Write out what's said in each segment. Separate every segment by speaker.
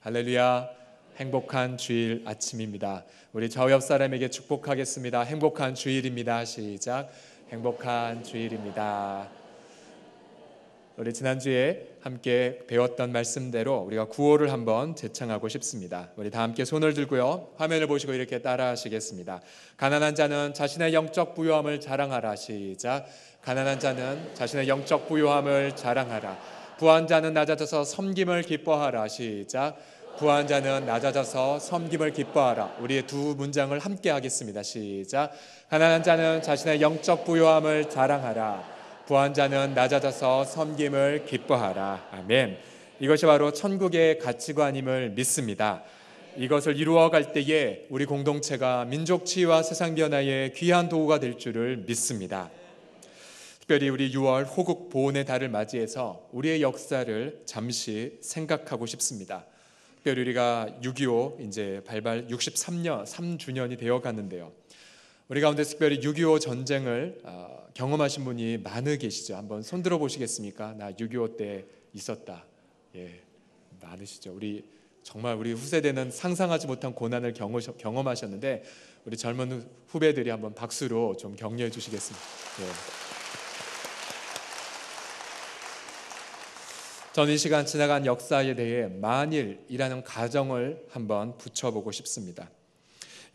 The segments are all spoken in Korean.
Speaker 1: 할렐루야. 행복한 주일 아침입니다. 우리 좌우 옆 사람에게 축복하겠습니다. 행복한 주일입니다. 시작. 행복한 주일입니다. 우리 지난주에 함께 배웠던 말씀대로 우리가 구호를 한번 제창하고 싶습니다. 우리 다 함께 손을 들고요, 화면을 보시고 이렇게 따라 하시겠습니다. 가난한 자는 자신의 영적 부요함을 자랑하라. 시작. 가난한 자는 자신의 영적 부요함을 자랑하라. 부한 자는 낮아져서 섬김을 기뻐하라. 시작. 부한 자는 낮아져서 섬김을 기뻐하라. 우리의 두 문장을 함께 하겠습니다. 시작. 가난한 자는 자신의 영적 부요함을 자랑하라. 부한 자는 낮아져서 섬김을 기뻐하라. 아멘. 이것이 바로 천국의 가치관임을 믿습니다. 이것을 이루어갈 때에 우리 공동체가 민족 치유와 세상 변화의 귀한 도구가 될 줄을 믿습니다. 특별히 우리 6월 호국 보훈의 달을 맞이해서 우리의 역사를 잠시 생각하고 싶습니다. 특별히 우리가 6.25 이제 발발 63년 3주년이 되어 가는데요. 우리 가운데 특별히 6.25 전쟁을 경험하신 분이 많이 계시죠. 한번 손 들어 보시겠습니까? 나 6.25 때 있었다. 예, 많으시죠. 우리 정말 우리 후세대는 상상하지 못한 고난을 경험하셨는데 우리 젊은 후배들이 한번 박수로 좀 격려해 주시겠습니다. 예. 저는 이 시간 지나간 역사에 대해 만일이라는 가정을 한번 붙여보고 싶습니다.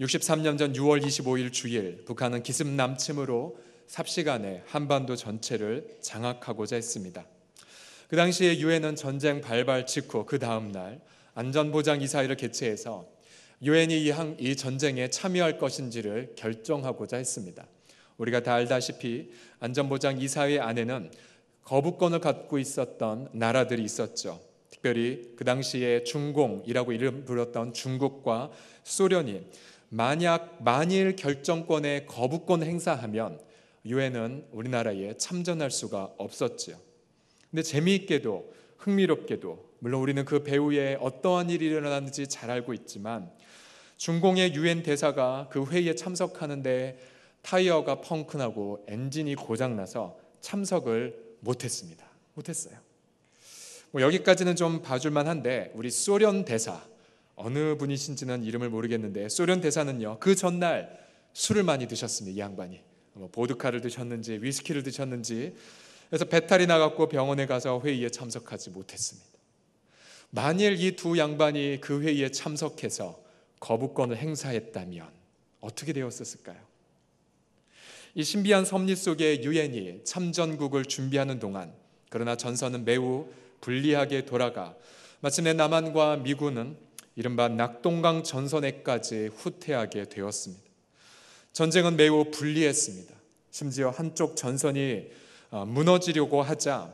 Speaker 1: 63년 전 6월 25일 주일, 북한은 기습 남침으로 삽시간에 한반도 전체를 장악하고자 했습니다. 그 당시에 유엔은 전쟁 발발 직후 그 다음 날 안전보장이사회를 개최해서 유엔이 이 전쟁에 참여할 것인지를 결정하고자 했습니다. 우리가 다 알다시피 안전보장이사회 안에는 거부권을 갖고 있었던 나라들이 있었죠. 특별히 그 당시에 중공이라고 이름 불렀던 중국과 소련이 만일 결정권에 거부권 행사하면 유엔은 우리나라에 참전할 수가 없었죠. 근데 재미있게도 흥미롭게도 물론 우리는 그 배후에 어떠한 일이 일어났는지 잘 알고 있지만 중공의 유엔 대사가 그 회의에 참석하는데 타이어가 펑크나고 엔진이 고장나서 참석을 못했어요. 여기까지는 좀 봐줄만 한데 우리 소련 대사, 어느 분이신지는 이름을 모르겠는데 소련 대사는요, 그 전날 술을 많이 드셨습니다. 이 양반이 보드카를 드셨는지 위스키를 드셨는지, 그래서 배탈이 나갖고 병원에 가서 회의에 참석하지 못했습니다. 만일 이 두 양반이 그 회의에 참석해서 거부권을 행사했다면 어떻게 되었을까요? 이 신비한 섭리 속에 유엔이 참전국을 준비하는 동안 그러나 전선은 매우 불리하게 돌아가 마침내 남한과 미군은 이른바 낙동강 전선에까지 후퇴하게 되었습니다. 전쟁은 매우 불리했습니다. 심지어 한쪽 전선이 무너지려고 하자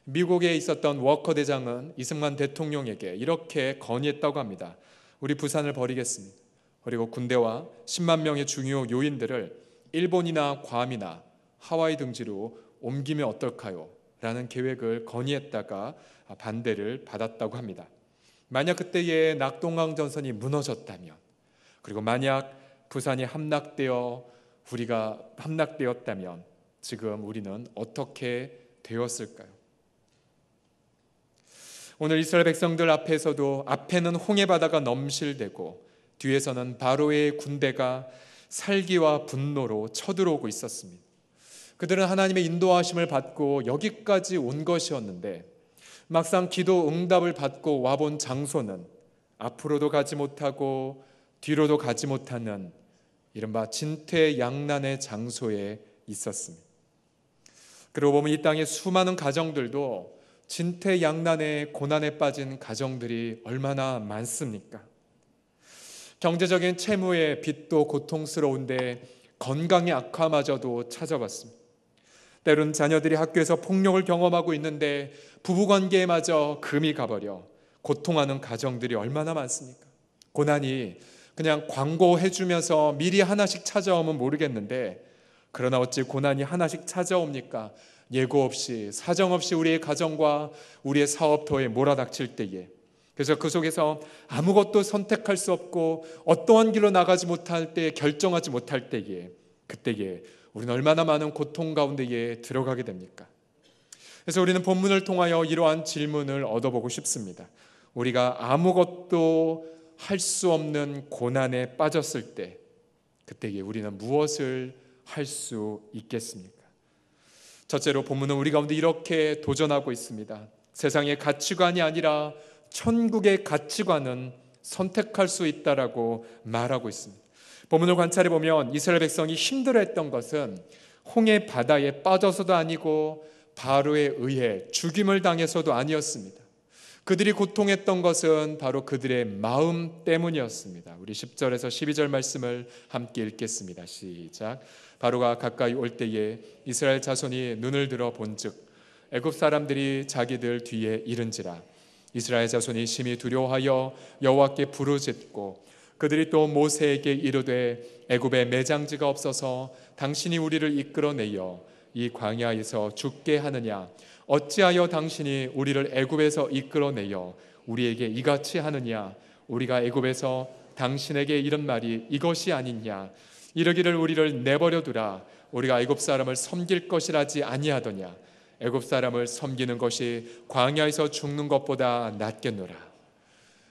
Speaker 1: 미국에 있었던 워커 대장은 이승만 대통령에게 이렇게 건의했다고 합니다. 우리 부산을 버리겠습니다. 그리고 군대와 10만 명의 중요 요인들을 일본이나 괌이나 하와이 등지로 옮기면 어떨까요? 라는 계획을 건의했다가 반대를 받았다고 합니다. 만약 그때의 낙동강 전선이 무너졌다면, 그리고 만약 부산이 우리가 함락되었다면 지금 우리는 어떻게 되었을까요? 오늘 이스라엘 백성들 앞에는 홍해 바다가 넘실대고 뒤에서는 바로의 군대가 살기와 분노로 쳐들어오고 있었습니다. 그들은 하나님의 인도하심을 받고 여기까지 온 것이었는데 막상 기도 응답을 받고 와본 장소는 앞으로도 가지 못하고 뒤로도 가지 못하는 이른바 진퇴양난의 장소에 있었습니다. 그러고 보면 이 땅의 수많은 가정들도 진퇴양난의 고난에 빠진 가정들이 얼마나 많습니까? 경제적인 채무에 빚도 고통스러운데 건강의 악화마저도 찾아왔습니다. 때론 자녀들이 학교에서 폭력을 경험하고 있는데 부부관계마저 금이 가버려 고통하는 가정들이 얼마나 많습니까? 고난이 그냥 광고해주면서 미리 하나씩 찾아오면 모르겠는데, 그러나 어찌 고난이 하나씩 찾아옵니까? 예고 없이 사정 없이 우리의 가정과 우리의 사업터에 몰아닥칠 때에, 그래서 그 속에서 아무것도 선택할 수 없고 어떠한 길로 나가지 못할 때, 결정하지 못할 때에, 그때에 우리는 얼마나 많은 고통 가운데에 들어가게 됩니까? 그래서 우리는 본문을 통하여 이러한 질문을 얻어보고 싶습니다. 우리가 아무것도 할 수 없는 고난에 빠졌을 때, 그때에 우리는 무엇을 할 수 있겠습니까? 첫째로 본문은 우리 가운데 이렇게 도전하고 있습니다. 세상의 가치관이 아니라 천국의 가치관은 선택할 수 있다라고 말하고 있습니다. 본문을 관찰해 보면 이스라엘 백성이 힘들어했던 것은 홍해 바다에 빠져서도 아니고 바로에 의해 죽임을 당해서도 아니었습니다. 그들이 고통했던 것은 바로 그들의 마음 때문이었습니다. 우리 10절에서 12절 말씀을 함께 읽겠습니다. 시작. 바로가 가까이 올 때에 이스라엘 자손이 눈을 들어 본즉 애굽 사람들이 자기들 뒤에 이른지라. 이스라엘 자손이 심히 두려워하여 여호와께 부르짖고 그들이 또 모세에게 이르되 애굽에 매장지가 없어서 당신이 우리를 이끌어내어 이 광야에서 죽게 하느냐? 어찌하여 당신이 우리를 애굽에서 이끌어내어 우리에게 이같이 하느냐? 우리가 애굽에서 당신에게 이런 말이 이것이 아니냐? 이르기를 우리를 내버려 두라. 우리가 애굽 사람을 섬길 것이라지 아니하더냐? 애굽 사람을 섬기는 것이 광야에서 죽는 것보다 낫겠노라.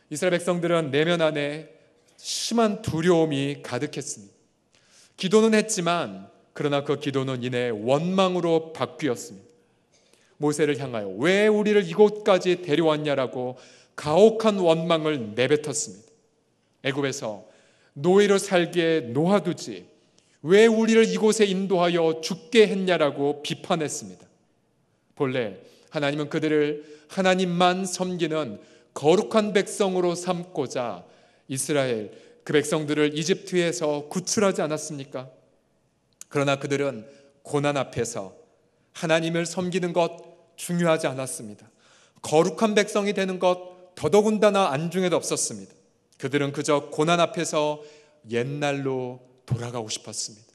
Speaker 1: 이스라엘 백성들은 내면 안에 심한 두려움이 가득했습니다. 기도는 했지만 그러나 그 기도는 이내 원망으로 바뀌었습니다. 모세를 향하여 왜 우리를 이곳까지 데려왔냐라고 가혹한 원망을 내뱉었습니다. 애굽에서 노예로 살게 놓아두지 왜 우리를 이곳에 인도하여 죽게 했냐라고 비판했습니다. 본래 하나님은 그들을 하나님만 섬기는 거룩한 백성으로 삼고자 이스라엘 그 백성들을 이집트에서 구출하지 않았습니까? 그러나 그들은 고난 앞에서 하나님을 섬기는 것 중요하지 않았습니다. 거룩한 백성이 되는 것 더더군다나 안중에도 없었습니다. 그들은 그저 고난 앞에서 옛날로 돌아가고 싶었습니다.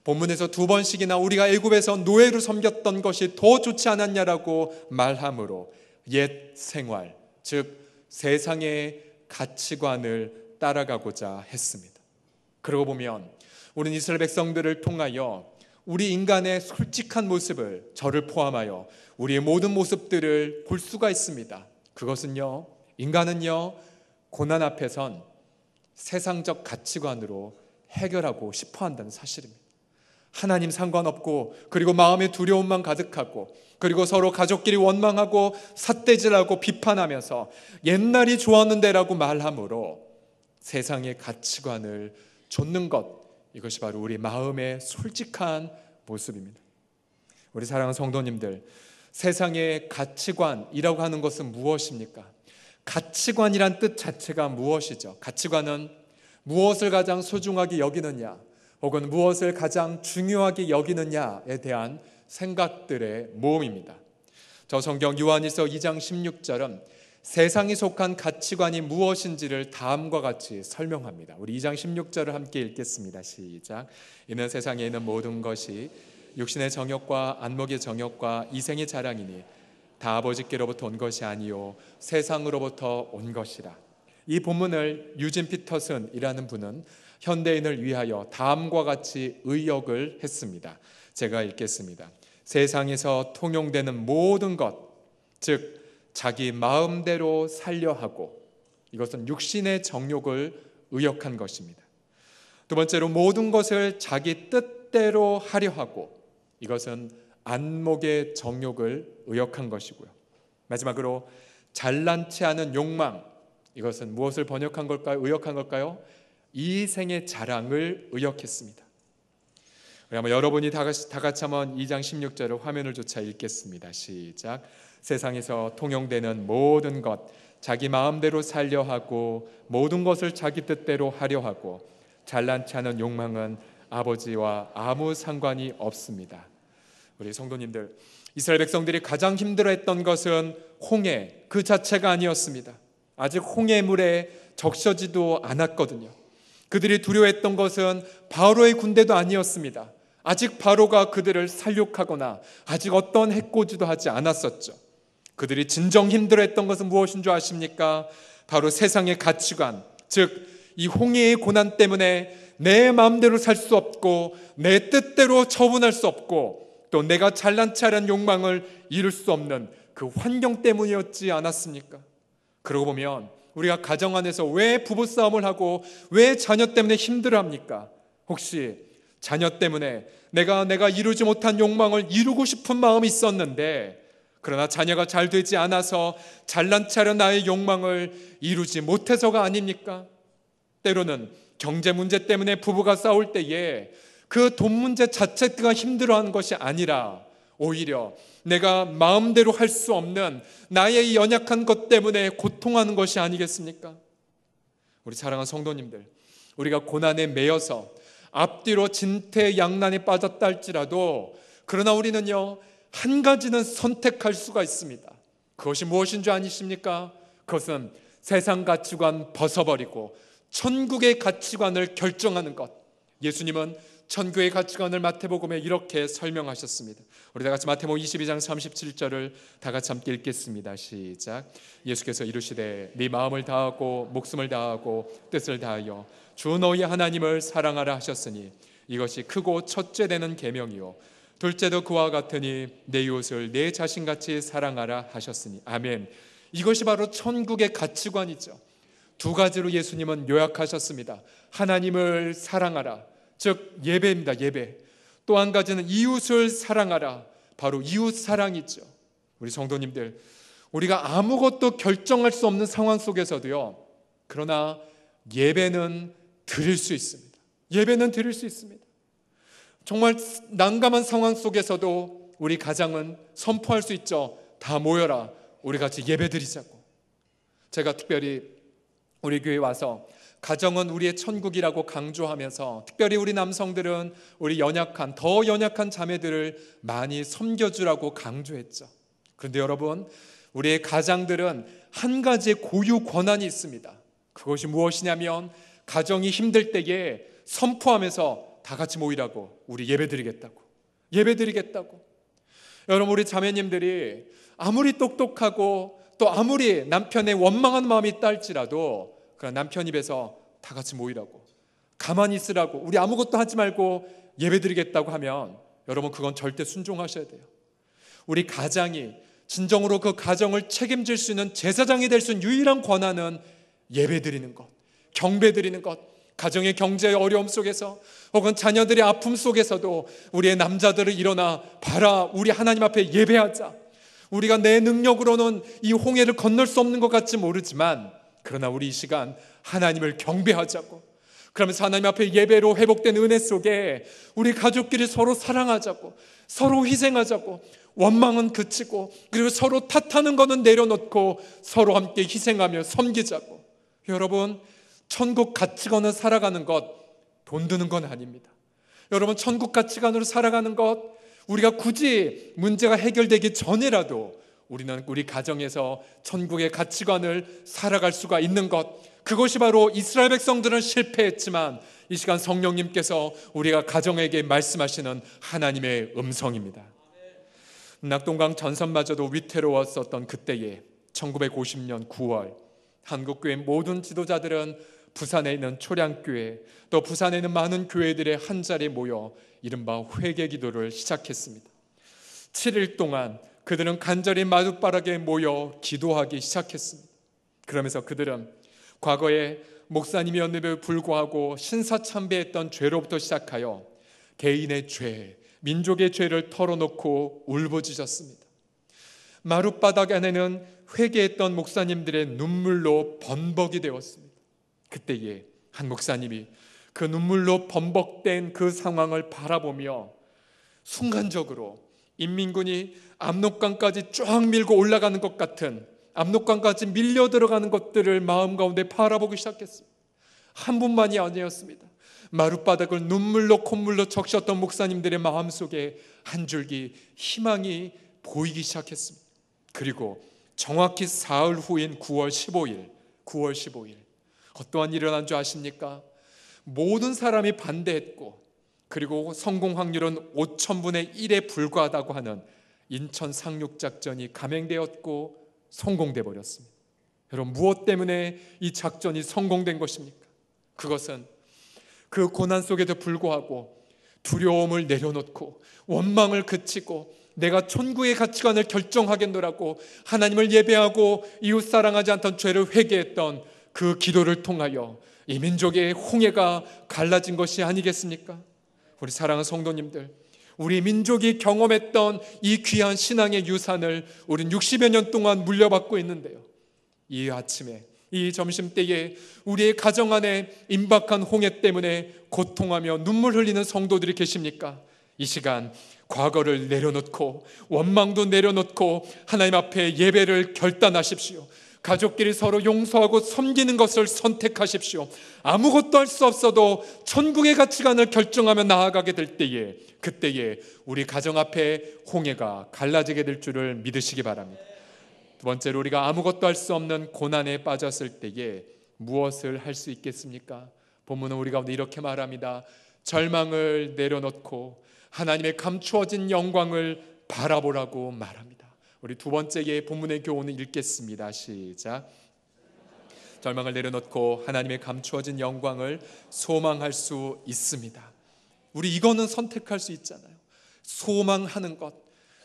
Speaker 1: 본문에서 두 번씩이나 우리가 애굽에서 노예로 섬겼던 것이 더 좋지 않았냐라고 말하므로 옛 생활, 즉 세상의 가치관을 따라가고자 했습니다. 그러고 보면 우리는 이스라엘 백성들을 통하여 우리 인간의 솔직한 모습을, 저를 포함하여 우리의 모든 모습들을 볼 수가 있습니다. 그것은요, 인간은요 고난 앞에선 세상적 가치관으로 해결하고 싶어 한다는 사실입니다. 하나님 상관없고, 그리고 마음의 두려움만 가득하고, 그리고 서로 가족끼리 원망하고 삿대질하고 비판하면서 옛날이 좋았는데라고 말함으로 세상의 가치관을 좇는 것, 이것이 바로 우리 마음의 솔직한 모습입니다. 우리 사랑하는 성도님들, 세상의 가치관이라고 하는 것은 무엇입니까? 가치관이란 뜻 자체가 무엇이죠? 가치관은 무엇을 가장 소중하게 여기느냐, 혹은 무엇을 가장 중요하게 여기느냐에 대한 생각들의 모음입니다. 저 성경 요한일서 2장 16절은 세상이 속한 가치관이 무엇인지를 다음과 같이 설명합니다. 우리 2장 16절을 함께 읽겠습니다. 시작. 이는 세상에 있는 모든 것이 육신의 정욕과 안목의 정욕과 이생의 자랑이니 다 아버지께로부터 온 것이 아니요 세상으로부터 온 것이라. 이 본문을 유진 피터슨이라는 분은 현대인을 위하여 다음과 같이 의역을 했습니다. 제가 읽겠습니다. 세상에서 통용되는 모든 것, 즉 자기 마음대로 살려 하고, 이것은 육신의 정욕을 의역한 것입니다. 두 번째로 모든 것을 자기 뜻대로 하려 하고, 이것은 안목의 정욕을 의역한 것이고요. 마지막으로 잘난치 않은 욕망, 이것은 무엇을 번역한 걸까요? 의역한 걸까요? 이생의 자랑을 의역했습니다. 우리 한번 여러분이 다 같이 한번 2장 16절을 화면을 조차 읽겠습니다. 시작. 세상에서 통용되는 모든 것, 자기 마음대로 살려 하고 모든 것을 자기 뜻대로 하려 하고 잘난치 않은 욕망은 아버지와 아무 상관이 없습니다. 우리 성도님들, 이스라엘 백성들이 가장 힘들어했던 것은 홍해 그 자체가 아니었습니다. 아직 홍해물에 적셔지도 않았거든요. 그들이 두려워했던 것은 바로의 군대도 아니었습니다. 아직 바로가 그들을 살육하거나 아직 어떤 해코지도 하지 않았었죠. 그들이 진정 힘들어했던 것은 무엇인 줄 아십니까? 바로 세상의 가치관, 즉 이 홍해의 고난 때문에 내 마음대로 살 수 없고 내 뜻대로 처분할 수 없고 또 내가 잘난 체하는 욕망을 이룰 수 없는 그 환경 때문이었지 않았습니까? 그러고 보면 우리가 가정 안에서 왜 부부싸움을 하고 왜 자녀 때문에 힘들어합니까? 혹시 자녀 때문에 내가 이루지 못한 욕망을 이루고 싶은 마음이 있었는데, 그러나 자녀가 잘 되지 않아서 잘난 체하려 나의 욕망을 이루지 못해서가 아닙니까? 때로는 경제 문제 때문에 부부가 싸울 때에 그 돈 문제 자체가 힘들어하는 것이 아니라 오히려 내가 마음대로 할 수 없는 나의 연약한 것 때문에 고통하는 것이 아니겠습니까? 우리 사랑하는 성도님들, 우리가 고난에 매여서 앞뒤로 진퇴양난에 빠졌다 할지라도, 그러나 우리는요, 한 가지는 선택할 수가 있습니다. 그것이 무엇인 줄 아십니까? 그것은 세상 가치관 벗어버리고 천국의 가치관을 결정하는 것. 예수님은 천국의 가치관을 마태복음에 이렇게 설명하셨습니다. 우리 다 같이 마태복음 22장 37절을 다 같이 함께 읽겠습니다. 시작. 예수께서 이르시되 네 마음을 다하고 목숨을 다하고 뜻을 다하여 주 너희 하나님을 사랑하라 하셨으니 이것이 크고 첫째 되는 계명이요 둘째도 그와 같으니 내 이웃을 내 자신같이 사랑하라 하셨으니. 아멘. 이것이 바로 천국의 가치관이죠. 두 가지로 예수님은 요약하셨습니다. 하나님을 사랑하라, 즉 예배입니다. 예배. 또 한 가지는 이웃을 사랑하라, 바로 이웃 사랑이죠. 우리 성도님들, 우리가 아무것도 결정할 수 없는 상황 속에서도요, 그러나 예배는 드릴 수 있습니다. 예배는 드릴 수 있습니다. 정말 난감한 상황 속에서도 우리 가장은 선포할 수 있죠. 다 모여라, 우리 같이 예배 드리자고. 제가 특별히 우리 교회에 와서 가정은 우리의 천국이라고 강조하면서, 특별히 우리 남성들은 우리 더 연약한 자매들을 많이 섬겨주라고 강조했죠. 그런데 여러분, 우리의 가장들은 한 가지의 고유 권한이 있습니다. 그것이 무엇이냐면, 가정이 힘들 때에 선포하면서 다 같이 모이라고, 우리 예배드리겠다고. 여러분, 우리 자매님들이 아무리 똑똑하고 또 아무리 남편의 원망한 마음이 있다 할지라도, 그러나 남편 입에서 다 같이 모이라고, 가만히 있으라고, 우리 아무것도 하지 말고 예배드리겠다고 하면, 여러분, 그건 절대 순종하셔야 돼요. 우리 가장이 진정으로 그 가정을 책임질 수 있는 제사장이 될 수 있는 유일한 권한은 예배드리는 것, 경배드리는 것. 가정의 경제의 어려움 속에서 혹은 자녀들의 아픔 속에서도 우리의 남자들을 일어나 봐라, 우리 하나님 앞에 예배하자. 우리가 내 능력으로는 이 홍해를 건널 수 없는 것 같지 모르지만, 그러나 우리 이 시간 하나님을 경배하자고, 그러면서 하나님 앞에 예배로 회복된 은혜 속에 우리 가족끼리 서로 사랑하자고, 서로 희생하자고, 원망은 그치고, 그리고 서로 탓하는 것은 내려놓고 서로 함께 희생하며 섬기자고. 여러분, 천국 가치관을 살아가는 것, 돈 드는 건 아닙니다. 여러분, 천국 가치관으로 살아가는 것, 우리가 굳이 문제가 해결되기 전이라도 우리는 우리 가정에서 천국의 가치관을 살아갈 수가 있는 것, 그것이 바로 이스라엘 백성들은 실패했지만 이 시간 성령님께서 우리가 가정에게 말씀하시는 하나님의 음성입니다. 낙동강 전선마저도 위태로웠었던 그때에 1950년 9월 한국교회 모든 지도자들은 부산에 있는 초량교회, 또 부산에 있는 많은 교회들의 한자리에 모여 이른바 회개기도를 시작했습니다. 7일 동안 그들은 간절히 마룻바닥에 모여 기도하기 시작했습니다. 그러면서 그들은 과거에 목사님이었는데도 불구하고 신사참배했던 죄로부터 시작하여 개인의 죄, 민족의 죄를 털어놓고 울부짖었습니다. 마룻바닥 안에는 회개했던 목사님들의 눈물로 범벅이 되었습니다. 그때에 한 목사님이 그 눈물로 범벅된 그 상황을 바라보며 순간적으로 인민군이 압록강까지 쫙 밀고 올라가는 것 같은, 압록강까지 밀려 들어가는 것들을 마음 가운데 바라보기 시작했습니다. 한 분만이 아니었습니다. 마룻바닥을 눈물로 콧물로 적셨던 목사님들의 마음속에 한 줄기 희망이 보이기 시작했습니다. 그리고 정확히 사흘 후인 9월 15일 어떠한 일이 일어난 줄 아십니까? 모든 사람이 반대했고, 그리고 성공 확률은 5,000분의 1에 불과하다고 하는 인천 상륙작전이 감행되었고 성공돼 버렸습니다. 여러분, 무엇 때문에 이 작전이 성공된 것입니까? 그것은 그 고난 속에도 불구하고 두려움을 내려놓고 원망을 그치고 내가 천국의 가치관을 결정하겠노라고 하나님을 예배하고 이웃 사랑하지 않던 죄를 회개했던 그 기도를 통하여 이 민족의 홍해가 갈라진 것이 아니겠습니까? 우리 사랑하는 성도님들, 우리 민족이 경험했던 이 귀한 신앙의 유산을 우린 60여 년 동안 물려받고 있는데요, 이 아침에, 이 점심때에 우리의 가정 안에 임박한 홍해 때문에 고통하며 눈물 흘리는 성도들이 계십니까? 이 시간 과거를 내려놓고 원망도 내려놓고 하나님 앞에 예배를 결단하십시오. 가족끼리 서로 용서하고 섬기는 것을 선택하십시오. 아무것도 할 수 없어도 천국의 가치관을 결정하며 나아가게 될 때에, 그때에 우리 가정 앞에 홍해가 갈라지게 될 줄을 믿으시기 바랍니다. 두 번째로, 우리가 아무것도 할 수 없는 고난에 빠졌을 때에 무엇을 할 수 있겠습니까? 본문은 우리 가운데 이렇게 말합니다. 절망을 내려놓고 하나님의 감추어진 영광을 바라보라고 말합니다. 우리 두 번째의 본문의 교훈을 읽겠습니다. 시작. 절망을 내려놓고 하나님의 감추어진 영광을 소망할 수 있습니다. 우리 이거는 선택할 수 있잖아요. 소망하는 것.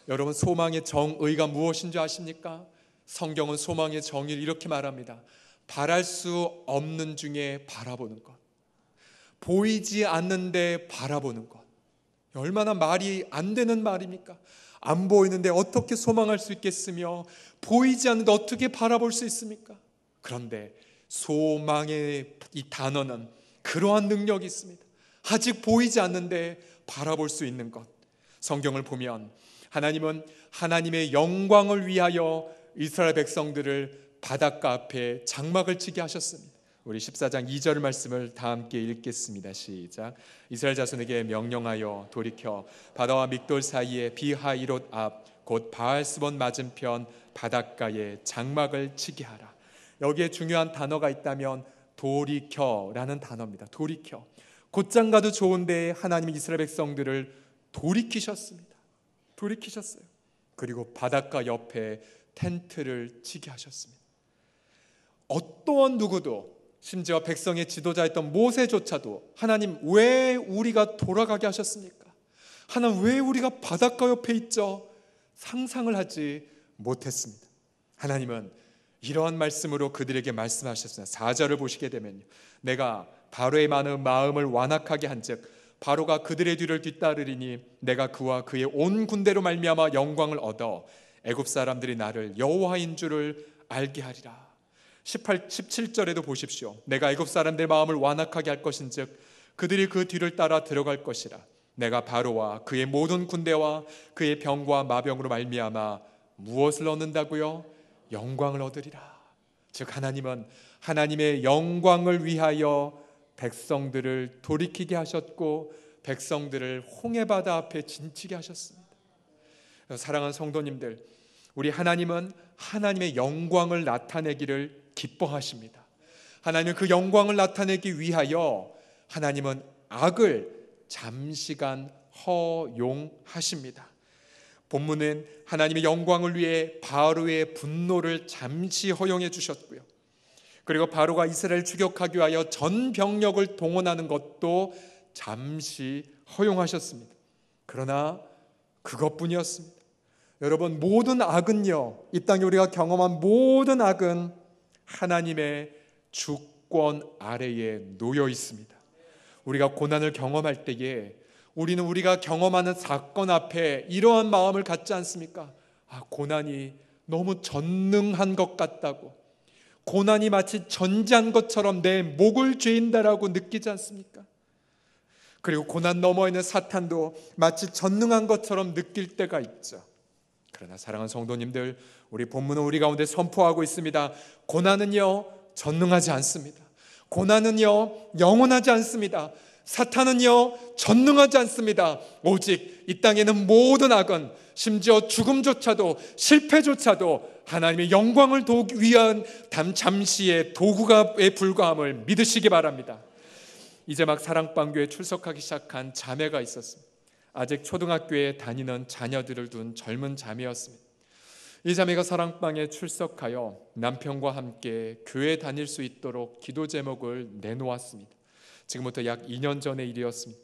Speaker 1: 여러분, 소망의 정의가 무엇인지 아십니까? 성경은 소망의 정의를 이렇게 말합니다. 바랄 수 없는 중에 바라보는 것, 보이지 않는데 바라보는 것. 얼마나 말이 안 되는 말입니까? 안 보이는데 어떻게 소망할 수 있겠으며 보이지 않는데 어떻게 바라볼 수 있습니까? 그런데 소망의 이 단어는 그러한 능력이 있습니다. 아직 보이지 않는데 바라볼 수 있는 것. 성경을 보면 하나님은 하나님의 영광을 위하여 이스라엘 백성들을 바닷가 앞에 장막을 치게 하셨습니다. 우리 14장 2절 말씀을 다 함께 읽겠습니다. 시작. 이스라엘 자손에게 명령하여 돌이켜 바다와 믹돌 사이에 비하이롯 앞 곧 바알스본 맞은편 바닷가에 장막을 치게 하라. 여기에 중요한 단어가 있다면 돌이켜라는 단어입니다. 돌이켜. 곧장 가도 좋은데 하나님이 이스라엘 백성들을 돌이키셨습니다. 돌이키셨어요. 그리고 바닷가 옆에 텐트를 치게 하셨습니다. 어떠한 누구도, 심지어 백성의 지도자였던 모세조차도 하나님 왜 우리가 돌아가게 하셨습니까? 하나님 왜 우리가 바닷가 옆에 있죠? 상상을 하지 못했습니다. 하나님은 이러한 말씀으로 그들에게 말씀하셨습니다. 4절을 보시게 되면요, 내가 바로의 많은 마음을 완악하게 한즉 바로가 그들의 뒤를 뒤따르리니 내가 그와 그의 온 군대로 말미암아 영광을 얻어 애굽 사람들이 나를 여호와인 줄을 알게 하리라. 17절에도 보십시오. 내가 애굽 사람들의 마음을 완악하게 할 것인즉 그들이 그 뒤를 따라 들어갈 것이라. 내가 바로와 그의 모든 군대와 그의 병과 마병으로 말미암아 무엇을 얻는다고요? 영광을 얻으리라. 즉 하나님은 하나님의 영광을 위하여 백성들을 돌이키게 하셨고 백성들을 홍해바다 앞에 진치게 하셨습니다. 사랑하는 성도님들, 우리 하나님은 하나님의 영광을 나타내기를 기뻐하십니다. 하나님은 그 영광을 나타내기 위하여 하나님은 악을 잠시간 허용하십니다. 본문은 하나님의 영광을 위해 바로의 분노를 잠시 허용해 주셨고요, 그리고 바로가 이스라엘을 추격하기 위하여 전 병력을 동원하는 것도 잠시 허용하셨습니다. 그러나 그것뿐이었습니다. 여러분, 모든 악은요, 이 땅에 우리가 경험한 모든 악은 하나님의 주권 아래에 놓여 있습니다. 우리가 고난을 경험할 때에 우리는 우리가 경험하는 사건 앞에 이러한 마음을 갖지 않습니까? 고난이 너무 전능한 것 같다고, 고난이 마치 전지한 것처럼 내 목을 죄인다라고 느끼지 않습니까? 그리고 고난 너머에 있는 사탄도 마치 전능한 것처럼 느낄 때가 있죠. 그러나 사랑하는 성도님들, 우리 본문은 우리 가운데 선포하고 있습니다. 고난은요 전능하지 않습니다. 고난은요 영원하지 않습니다. 사탄은요 전능하지 않습니다. 오직 이 땅에는 모든 악은, 심지어 죽음조차도, 실패조차도 하나님의 영광을 위한 잠시의 도구에 불과함을 믿으시기 바랍니다. 이제 막 사랑방교에 출석하기 시작한 자매가 있었습니다. 아직 초등학교에 다니는 자녀들을 둔 젊은 자매였습니다. 이 자매가 사랑방에 출석하여 남편과 함께 교회 다닐 수 있도록 기도 제목을 내놓았습니다. 지금부터 약 2년 전의 일이었습니다.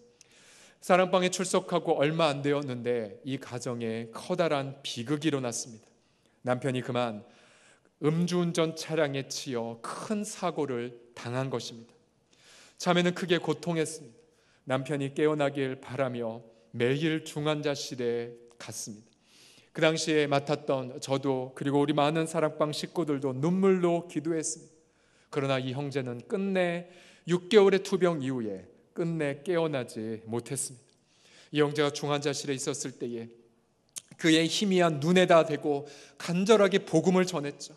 Speaker 1: 사랑방에 출석하고 얼마 안 되었는데 이 가정에 커다란 비극이 일어났습니다. 남편이 그만 음주운전 차량에 치여 큰 사고를 당한 것입니다. 자매는 크게 고통했습니다. 남편이 깨어나길 바라며 매일 중환자실에 갔습니다. 그 당시에 맡았던 저도 그리고 우리 많은 사랑방 식구들도 눈물로 기도했습니다. 그러나 이 형제는 끝내 6개월의 투병 이후에 끝내 깨어나지 못했습니다. 이 형제가 중환자실에 있었을 때에 그의 희미한 눈에다 대고 간절하게 복음을 전했죠.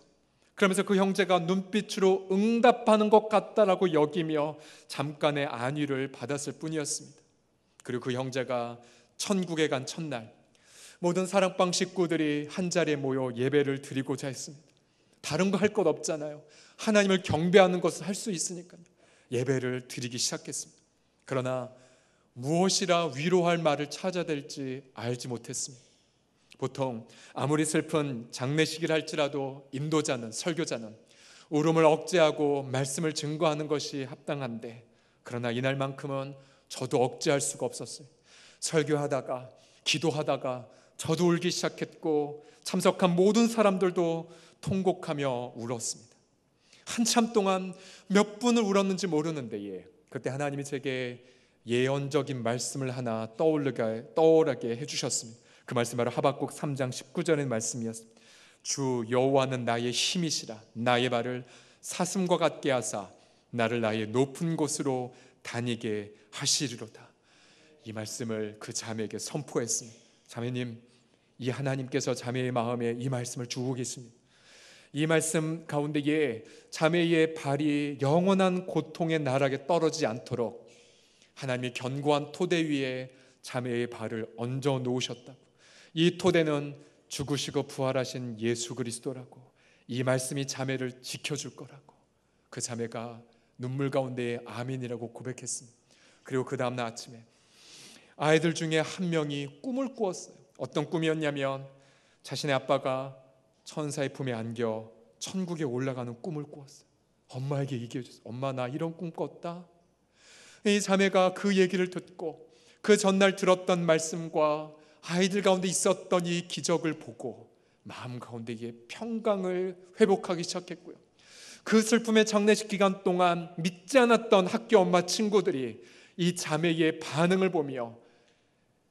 Speaker 1: 그러면서 그 형제가 눈빛으로 응답하는 것 같다라고 여기며 잠깐의 안위를 받았을 뿐이었습니다. 그리고 그 형제가 천국에 간 첫날 모든 사랑방 식구들이 한자리에 모여 예배를 드리고자 했습니다. 다른 거 할 것 없잖아요. 하나님을 경배하는 것을 할 수 있으니까요. 예배를 드리기 시작했습니다. 그러나 무엇이라 위로할 말을 찾아야 될지 알지 못했습니다. 보통 아무리 슬픈 장례식을 할지라도 인도자는, 설교자는 울음을 억제하고 말씀을 증거하는 것이 합당한데, 그러나 이날만큼은 저도 억제할 수가 없었어요. 설교하다가 기도하다가 저도 울기 시작했고 참석한 모든 사람들도 통곡하며 울었습니다. 한참 동안 몇 분을 울었는지 모르는데 그때 하나님이 제게 예언적인 말씀을 하나 떠오르게 해주셨습니다. 그 말씀 바로 하박국 3장 19절의 말씀이었습니다. 주 여호와는 나의 힘이시라. 나의 발을 사슴과 같게 하사 나를 나의 높은 곳으로 다니게 하시리로다. 이 말씀을 그 자매에게 선포했습니다. 자매님, 이 하나님께서 자매의 마음에 이 말씀을 주고 계십니다. 이 말씀 가운데에 자매의 발이 영원한 고통의 나락에 떨어지지 않도록 하나님이 견고한 토대 위에 자매의 발을 얹어 놓으셨다고. 이 토대는 죽으시고 부활하신 예수 그리스도라고. 이 말씀이 자매를 지켜줄 거라고. 그 자매가 눈물 가운데 아멘이라고 고백했습니다. 그리고 그 다음날 아침에 아이들 중에 한 명이 꿈을 꾸었어요. 어떤 꿈이었냐면 자신의 아빠가 천사의 품에 안겨 천국에 올라가는 꿈을 꾸었어요. 엄마에게 얘기해줬어요. 엄마, 나 이런 꿈 꿨다. 이 자매가 그 얘기를 듣고 그 전날 들었던 말씀과 아이들 가운데 있었던 이 기적을 보고 마음 가운데 평강을 회복하기 시작했고요. 그 슬픔의 장례식 기간 동안 믿지 않았던 학교 엄마 친구들이 이 자매의 반응을 보며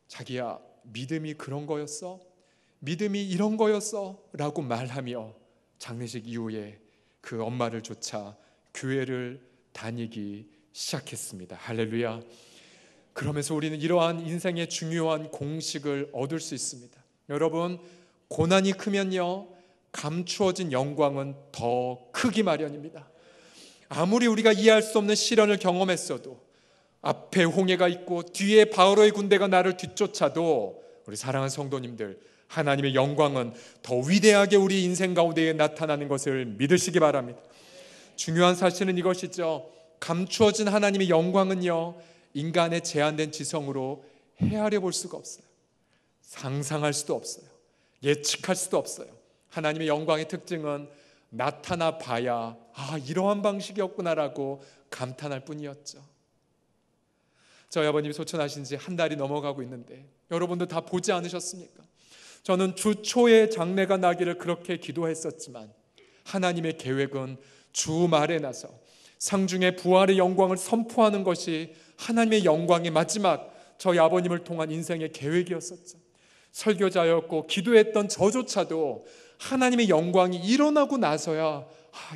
Speaker 1: 자기야, 믿음이 그런 거였어? 믿음이 이런 거였어? 라고 말하며 장례식 이후에 그 엄마를 쫓아 교회를 다니기 시작했습니다. 할렐루야. 그러면서 우리는 이러한 인생의 중요한 공식을 얻을 수 있습니다. 여러분, 고난이 크면요 감추어진 영광은 더 크기 마련입니다. 아무리 우리가 이해할 수 없는 시련을 경험했어도, 앞에 홍해가 있고 뒤에 바로의 군대가 나를 뒤쫓아도, 우리 사랑하는 성도님들, 하나님의 영광은 더 위대하게 우리 인생 가운데 나타나는 것을 믿으시기 바랍니다. 중요한 사실은 이것이죠. 감추어진 하나님의 영광은요 인간의 제한된 지성으로 헤아려 볼 수가 없어요. 상상할 수도 없어요. 예측할 수도 없어요. 하나님의 영광의 특징은 나타나 봐야 이러한 방식이었구나라고 감탄할 뿐이었죠. 저희 아버님이 소천하신 지 한 달이 넘어가고 있는데 여러분도 다 보지 않으셨습니까? 저는 주 초에 장례가 나기를 그렇게 기도했었지만 하나님의 계획은 주 말에 나서 상중의 부활의 영광을 선포하는 것이 하나님의 영광의 마지막 저희 아버님을 통한 인생의 계획이었었죠. 설교자였고 기도했던 저조차도 하나님의 영광이 일어나고 나서야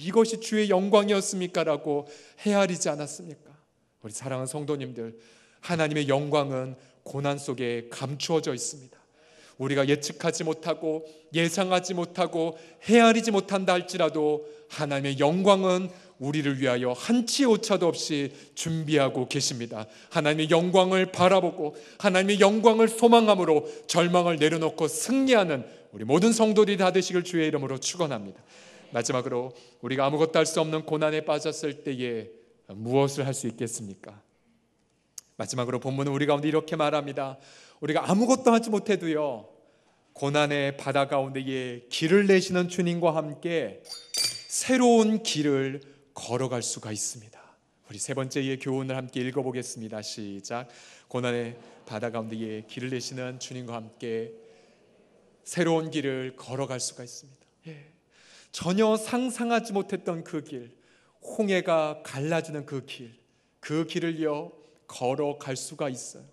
Speaker 1: 이것이 주의 영광이었습니까? 라고 헤아리지 않았습니까? 우리 사랑하는 성도님들, 하나님의 영광은 고난 속에 감추어져 있습니다. 우리가 예측하지 못하고 예상하지 못하고 헤아리지 못한다 할지라도 하나님의 영광은 우리를 위하여 한치 오차도 없이 준비하고 계십니다. 하나님의 영광을 바라보고 하나님의 영광을 소망함으로 절망을 내려놓고 승리하는 우리 모든 성도들이 다 되시길 주의 이름으로 축원합니다. 마지막으로 우리가 아무것도 할 수 없는 고난에 빠졌을 때에 무엇을 할 수 있겠습니까? 마지막으로 본문은 우리 가운데 이렇게 말합니다. 우리가 아무것도 하지 못해도요 고난의 바다 가운데에 길을 내시는 주님과 함께 새로운 길을 걸어갈 수가 있습니다. 우리 세 번째의 교훈을 함께 읽어보겠습니다. 시작. 고난의 바다 가운데에 길을 내시는 주님과 함께 새로운 길을 걸어갈 수가 있습니다. 전혀 상상하지 못했던 그 길, 홍해가 갈라지는 그 길을요 걸어갈 수가 있어요.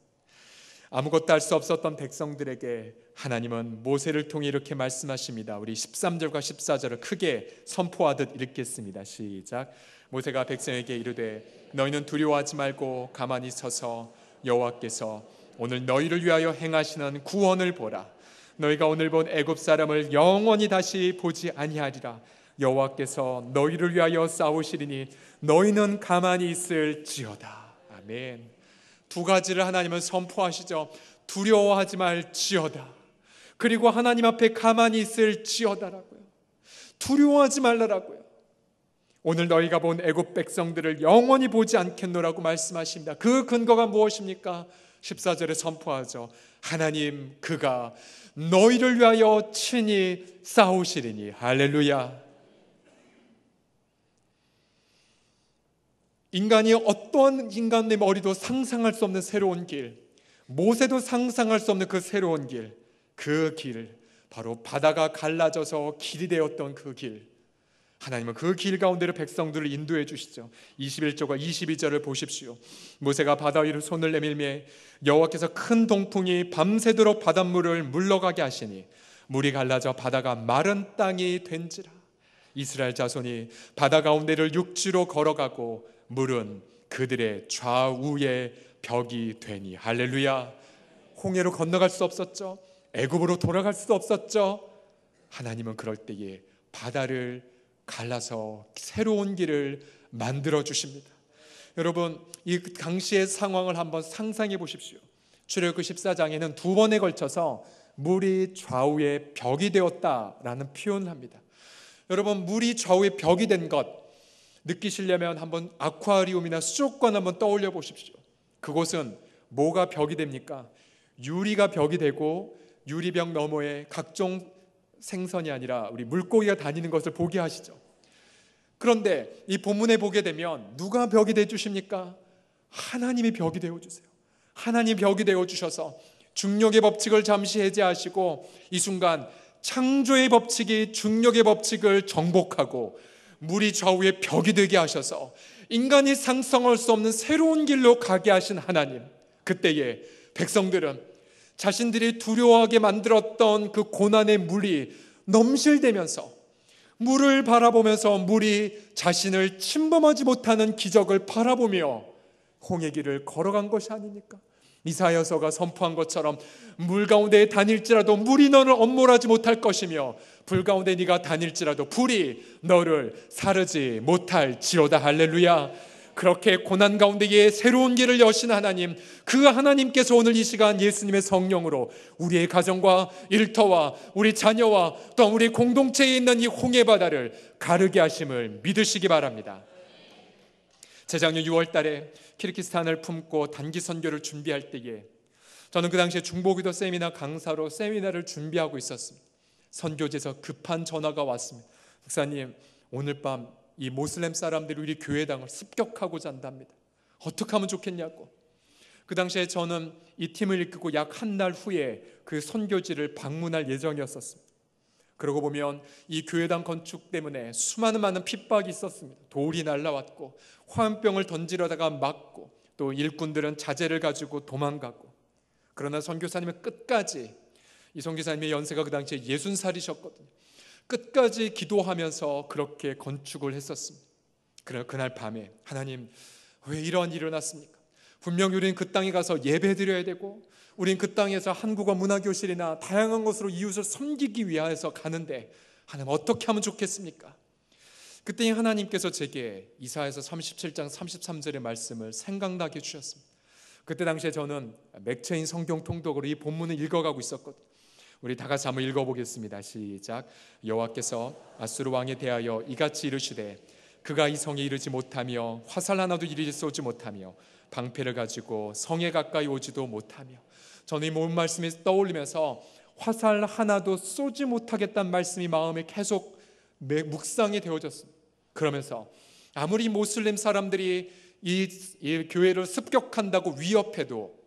Speaker 1: 아무것도 할 수 없었던 백성들에게 하나님은 모세를 통해 이렇게 말씀하십니다. 우리 13절과 14절을 크게 선포하듯 읽겠습니다. 시작. 모세가 백성에게 이르되 너희는 두려워하지 말고 가만히 서서 여호와께서 오늘 너희를 위하여 행하시는 구원을 보라. 너희가 오늘 본 애굽 사람을 영원히 다시 보지 아니하리라. 여호와께서 너희를 위하여 싸우시리니 너희는 가만히 있을지어다. 아멘. 두 가지를 하나님은 선포하시죠. 두려워하지 말지어다. 그리고 하나님 앞에 가만히 있을지어다라고요. 두려워하지 말라라고요. 오늘 너희가 본 애굽 백성들을 영원히 보지 않겠노라고 말씀하십니다. 그 근거가 무엇입니까? 14절에 선포하죠. 하나님 그가 너희를 위하여 친히 싸우시리니. 할렐루야. 인간이 어떤 인간의 머리도 상상할 수 없는 새로운 길, 모세도 상상할 수 없는 그 새로운 길, 그 길, 바로 바다가 갈라져서 길이 되었던 그 길, 하나님은 그 길 가운데로 백성들을 인도해 주시죠. 21절과 22절을 보십시오. 모세가 바다 위로 손을 내밀매 여호와께서 큰 동풍이 밤새도록 바닷물을 물러가게 하시니 물이 갈라져 바다가 마른 땅이 된지라. 이스라엘 자손이 바다 가운데를 육지로 걸어가고 물은 그들의 좌우의 벽이 되니. 할렐루야. 홍해로 건너갈 수 없었죠. 애굽으로 돌아갈 수 없었죠. 하나님은 그럴 때에 바다를 갈라서 새로운 길을 만들어 주십니다. 여러분, 이 당시의 상황을 한번 상상해 보십시오. 출애굽기 14장에는 두 번에 걸쳐서 물이 좌우의 벽이 되었다라는 표현을 합니다. 여러분, 물이 좌우의 벽이 된 것 느끼시려면 한번 아쿠아리움이나 수족관 한번 떠올려 보십시오. 그곳은 뭐가 벽이 됩니까? 유리가 벽이 되고 유리벽 너머에 각종 생선이 아니라 우리 물고기가 다니는 것을 보게 하시죠. 그런데 이 본문에 보게 되면 누가 벽이 되어 주십니까? 하나님이 벽이 되어 주세요. 하나님 벽이 되어 주셔서 중력의 법칙을 잠시 해제하시고 이 순간 창조의 법칙이 중력의 법칙을 정복하고 물이 좌우의 벽이 되게 하셔서 인간이 상상할 수 없는 새로운 길로 가게 하신 하나님, 그때에 백성들은 자신들이 두려워하게 만들었던 그 고난의 물이 넘실대면서 물을 바라보면서 물이 자신을 침범하지 못하는 기적을 바라보며 홍해 길을 걸어간 것이 아닙니까? 이사야서가 선포한 것처럼 물 가운데 다닐지라도 물이 너를 엄몰하지 못할 것이며 불 가운데 네가 다닐지라도 불이 너를 사르지 못할지로다. 할렐루야. 그렇게 고난 가운데에 새로운 길을 여신 하나님, 그 하나님께서 오늘 이 시간 예수님의 성령으로 우리의 가정과 일터와 우리 자녀와 또 우리 공동체에 있는 이 홍해 바다를 가르게 하심을 믿으시기 바랍니다. 재작년 6월 달에 키르기스탄을 품고 단기 선교를 준비할 때에 저는 그 당시에 중보기도 세미나 강사로 세미나를 준비하고 있었습니다. 선교지에서 급한 전화가 왔습니다. 목사님, 오늘 밤 이 모슬렘 사람들이 우리 교회당을 습격하고자 한답니다. 어떻게 하면 좋겠냐고. 그 당시에 저는 이 팀을 이끌고 약 한 달 후에 그 선교지를 방문할 예정이었었습니다. 그러고 보면 이 교회당 건축 때문에 많은 핍박이 있었습니다. 돌이 날라왔고 화염병을 던지려다가 맞고 또 일꾼들은 자재를 가지고 도망가고, 그러나 선교사님은 끝까지, 이 선교사님의 연세가 그 당시에 60살이셨거든요. 끝까지 기도하면서 그렇게 건축을 했었습니다. 그러나 그날 밤에 하나님, 왜 이런 일이 일어났습니까? 분명히 우리는 그 땅에 가서 예배 드려야 되고 우린 그 땅에서 한국어 문화교실이나 다양한 것으로 이웃을 섬기기 위해서 가는데 하나님 어떻게 하면 좋겠습니까? 그때 하나님께서 제게 이사야서 37장 33절의 말씀을 생각나게 해주셨습니다. 그때 당시에 저는 맥체인 성경 통독으로 이 본문을 읽어가고 있었거든요. 우리 다 같이 한번 읽어보겠습니다. 시작. 여호와께서 아수르 왕에 대하여 이같이 이르시되 그가 이 성에 이르지 못하며 화살 하나도 이리 쏘지 못하며 방패를 가지고 성에 가까이 오지도 못하며. 저는 이 모든 말씀이 떠올리면서 화살 하나도 쏘지 못하겠다는 말씀이 마음에 계속 묵상이 되어졌습니다. 그러면서 아무리 모슬림 사람들이 이 교회를 습격한다고 위협해도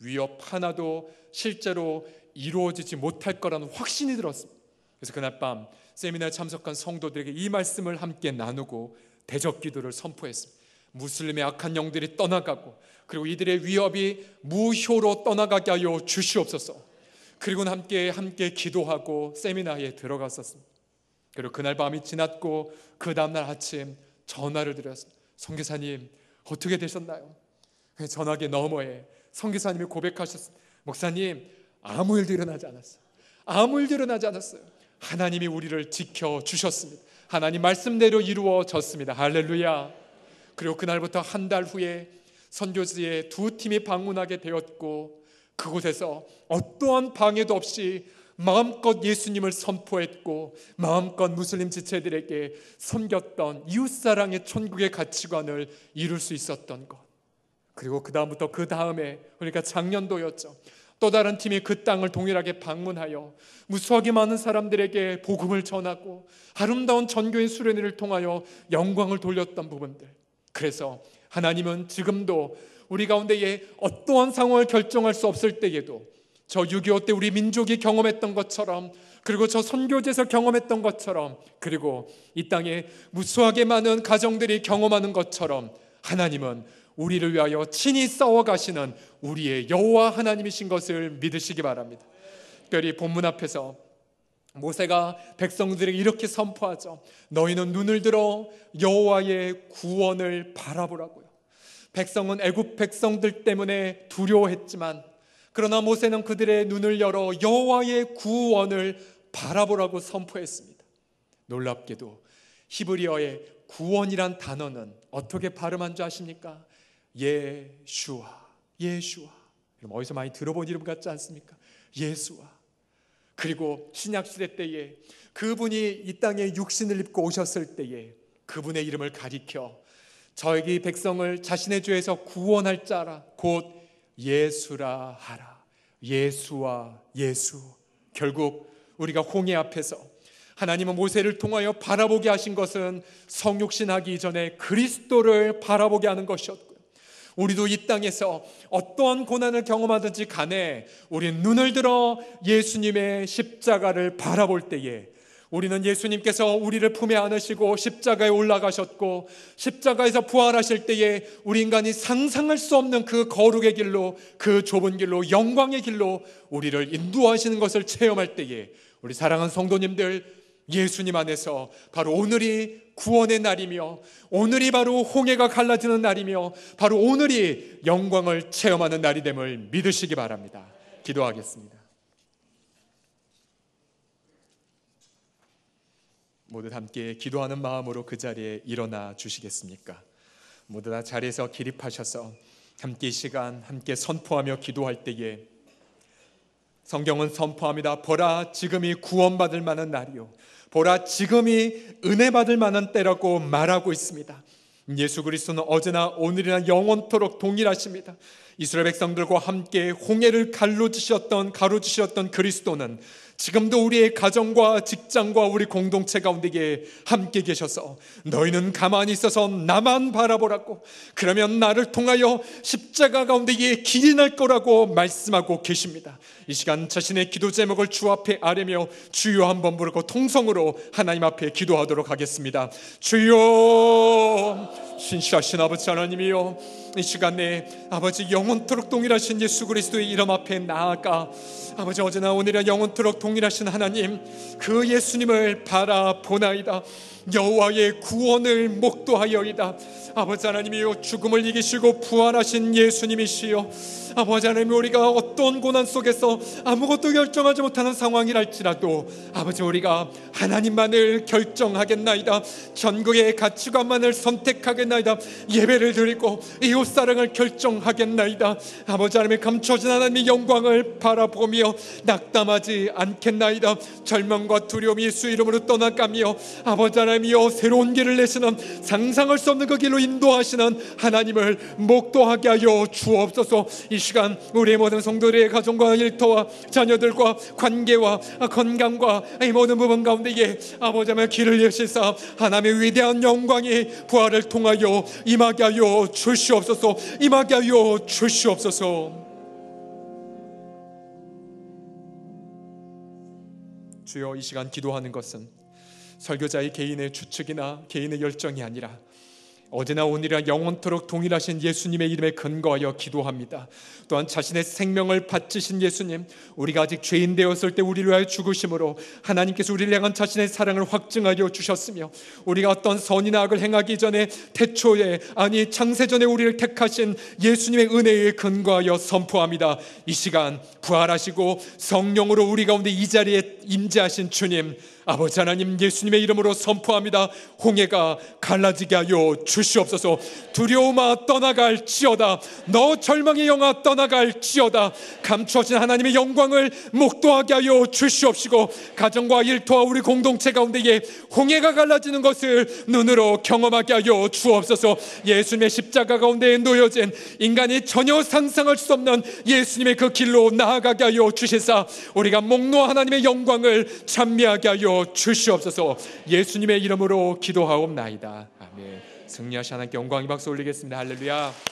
Speaker 1: 위협 하나도 실제로 이루어지지 못할 거라는 확신이 들었습니다. 그래서 그날 밤 세미나에 참석한 성도들에게 이 말씀을 함께 나누고 대적 기도를 선포했습니다. 무슬림의 악한 영들이 떠나가고, 그리고 이들의 위협이 무효로 떠나가게 하여 주시옵소서. 그리고 함께 기도하고 세미나에 들어갔었습니다. 그리고 그날 밤이 지났고 그 다음날 아침 전화를 드렸습니다. 선교사님 어떻게 되셨나요? 전화기 너머에 선교사님이 고백하셨습니다. 목사님, 아무 일도 일어나지 않았어요. 아무 일도 일어나지 않았어요. 하나님이 우리를 지켜주셨습니다. 하나님 말씀대로 이루어졌습니다. 할렐루야. 그리고 그날부터 한 달 후에 선교지에 두 팀이 방문하게 되었고, 그곳에서 어떠한 방해도 없이 마음껏 예수님을 선포했고, 마음껏 무슬림 지체들에게 섬겼던 이웃사랑의 천국의 가치관을 이룰 수 있었던 것. 그리고 그 다음에 그러니까 작년도였죠. 또 다른 팀이 그 땅을 동일하게 방문하여 무수하게 많은 사람들에게 복음을 전하고 아름다운 전교의 수련회를 통하여 영광을 돌렸던 부분들. 그래서 하나님은 지금도 우리 가운데에 어떠한 상황을 결정할 수 없을 때에도 저 6.25 때 우리 민족이 경험했던 것처럼, 그리고 저 선교지에서 경험했던 것처럼, 그리고 이 땅에 무수하게 많은 가정들이 경험하는 것처럼 하나님은 우리를 위하여 친히 싸워가시는 우리의 여호와 하나님이신 것을 믿으시기 바랍니다. 특별히 본문 앞에서 모세가 백성들에게 이렇게 선포하죠. 너희는 눈을 들어 여호와의 구원을 바라보라고요. 백성은 애굽 백성들 때문에 두려워했지만, 그러나 모세는 그들의 눈을 열어 여호와의 구원을 바라보라고 선포했습니다. 놀랍게도 히브리어의 구원이란 단어는 어떻게 발음한 줄 아십니까? 예슈아. 여러분 어디서 많이 들어본 이름 같지 않습니까? 예수와. 그리고 신약시대 때에 그분이 이 땅에 육신을 입고 오셨을 때에 그분의 이름을 가리켜 저에게 백성을 자신의 죄에서 구원할 자라 곧 예수라 하라. 예수와 예수. 결국 우리가 홍해 앞에서 하나님은 모세를 통하여 바라보게 하신 것은 성육신하기 이전에 그리스도를 바라보게 하는 것이었고요. 우리도 이 땅에서 어떠한 고난을 경험하든지 간에 우리 눈을 들어 예수님의 십자가를 바라볼 때에 우리는 예수님께서 우리를 품에 안으시고 십자가에 올라가셨고 십자가에서 부활하실 때에 우리 인간이 상상할 수 없는 그 거룩의 길로, 그 좁은 길로, 영광의 길로 우리를 인도하시는 것을 체험할 때에 우리 사랑하는 성도님들, 예수님 안에서 바로 오늘이 구원의 날이며 오늘이 바로 홍해가 갈라지는 날이며 바로 오늘이 영광을 체험하는 날이 됨을 믿으시기 바랍니다. 기도하겠습니다. 모두 함께 기도하는 마음으로 그 자리에 일어나 주시겠습니까? 모두 다 자리에서 기립하셔서 함께 이 시간 함께 선포하며 기도할 때에 성경은 선포합니다. 보라, 지금이 구원받을 만한 날이요, 보라, 지금이 은혜 받을 만한 때라고 말하고 있습니다. 예수 그리스도는 어제나 오늘이나 영원토록 동일하십니다. 이스라엘 백성들과 함께 홍해를 가로지셨던 그리스도는 지금도 우리의 가정과 직장과 우리 공동체 가운데에 함께 계셔서 너희는 가만히 있어서 나만 바라보라고, 그러면 나를 통하여 십자가 가운데에 길이 날 거라고 말씀하고 계십니다. 이 시간 자신의 기도 제목을 주 앞에 아뢰며 주여 한번 부르고 통성으로 하나님 앞에 기도하도록 하겠습니다. 주여, 신실하신 아버지 하나님이여, 이 시간에 아버지 영원토록 동일하신 예수 그리스도의 이름 앞에 나아가 아버지 어제나 오늘이나 영원토록 동일하신 하나님, 그 예수님을 바라보나이다. 여호와의 구원을 목도하여이다. 아버지 하나님이여, 죽음을 이기시고 부활하신 예수님이시여, 아버지 하나님, 우리가 어떤 고난 속에서 아무것도 결정하지 못하는 상황이랄지라도 아버지 우리가 하나님만을 결정하겠나이다. 전국의 가치관만을 선택하겠나이다. 예배를 드리고 이웃사랑을 결정하겠나이다. 아버지 하나님, 감춰진 하나님의 영광을 바라보며 낙담하지 않겠나이다. 절망과 두려움이 예수 이름으로 떠나가며 아버지 하나님이여, 새로운 길을 내시는, 상상할 수 없는 그 길로 인도하시는 하나님을 목도하게 하여 주옵소서. 이 시간 우리의 모든 성도들의 가정과 일터와 자녀들과 관계와 건강과 이 모든 부분 가운데에 아버지 하나님의 길을 여시사 하나님의 위대한 영광이 부활을 통하여 임하게 하여 주시옵소서. 임하게 하여 주시옵소서. 주여, 이 시간 기도하는 것은 설교자의 개인의 추측이나 개인의 열정이 아니라 어제나 오늘이나 영원토록 동일하신 예수님의 이름에 근거하여 기도합니다. 또한 자신의 생명을 바치신 예수님, 우리가 아직 죄인 되었을 때 우리를 위하여 죽으심으로 하나님께서 우리를 향한 자신의 사랑을 확증하여 주셨으며, 우리가 어떤 선이나 악을 행하기 전에 태초에, 아니 창세전에 우리를 택하신 예수님의 은혜에 근거하여 선포합니다. 이 시간 부활하시고 성령으로 우리 가운데 이 자리에 임재하신 주님, 아버지 하나님, 예수님의 이름으로 선포합니다. 홍해가 갈라지게 하여 주시옵소서. 두려움아 떠나갈지어다. 너 절망의 영아 떠나갈지어다. 감추어진 하나님의 영광을 목도하게 하여 주시옵시고, 가정과 일터와 우리 공동체 가운데에 홍해가 갈라지는 것을 눈으로 경험하게 하여 주옵소서. 예수님의 십자가 가운데 놓여진 인간이 전혀 상상할 수 없는 예수님의 그 길로 나아가게 하여 주시사, 우리가 목놓아 하나님의 영광을 찬미하게 하여 주시옵소서. 예수님의 이름으로 기도하옵나이다. 아멘. 승리하신 하나님께 영광이 박수 올리겠습니다. 할렐루야.